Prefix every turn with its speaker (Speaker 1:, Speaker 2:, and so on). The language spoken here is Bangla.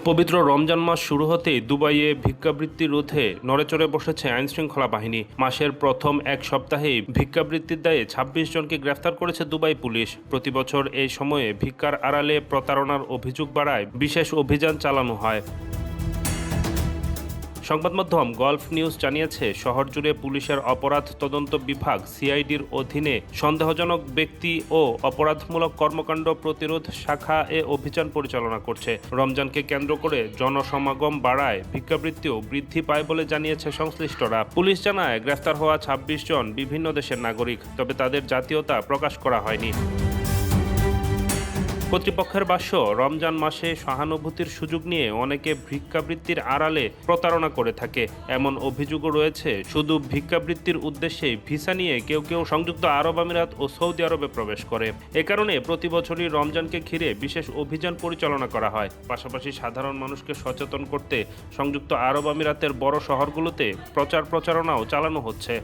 Speaker 1: পবিত্র রমজান মাস শুরু হতেই দুবাইয়ে ভিক্ষাবৃত্তি রোধে নড়েচড়ে বসেছে আইনশৃঙ্খলা বাহিনী। মাসের প্রথম এক সপ্তাহেই ভিক্ষাবৃত্তির দায়ে ২৬ জনকে গ্রেফতার করেছে দুবাই পুলিশ। প্রতিবছর এই সময়ে ভিক্ষার আড়ালে প্রতারণার অভিযোগ বাড়ায় বিশেষ অভিযান চালানো হয়। সংবাদমাধ্যম গলফ নিউজ জানিয়েছে, শহর জুড়ে পুলিশের অপরাধ তদন্ত বিভাগ সিআইডির অধীনে সন্দেহজনক ব্যক্তি ও অপরাধমূলক কর্মকাণ্ড প্রতিরোধ শাখা এ অভিযান পরিচালনা করছে। রমজানকে কেন্দ্র করে জনসমাগম বাড়ায় ভিক্ষাবৃত্তিও বৃদ্ধি পায় বলে জানিয়েছে সংশ্লিষ্টরা। পুলিশ জানায়, গ্রেফতার হওয়া ২৬ জন বিভিন্ন দেশের নাগরিক, তবে তাদের জাতীয়তা প্রকাশ করা হয়নি। কর্তৃপক্ষের ভাষ্য, রমজান মাসে সহানুভূতির সুযোগ নিয়ে অনেকে ভিক্ষাবৃত্তির আড়ালে প্রতারণা করে থাকে। এমন অভিযোগও রয়েছে, শুধু ভিক্ষাবৃত্তির উদ্দেশ্যে ভিসা নিয়ে কেউ কেউ সংযুক্ত আরব আমিরাত ও সৌদি আরবে প্রবেশ করে। এ কারণে প্রতি বছরই রমজানকে ঘিরে বিশেষ অভিযান পরিচালনা করা হয়। পাশাপাশি সাধারণ মানুষকে সচেতন করতে সংযুক্ত আরব আমিরাতের বড় শহরগুলোতে প্রচারণাও চালানো হচ্ছে।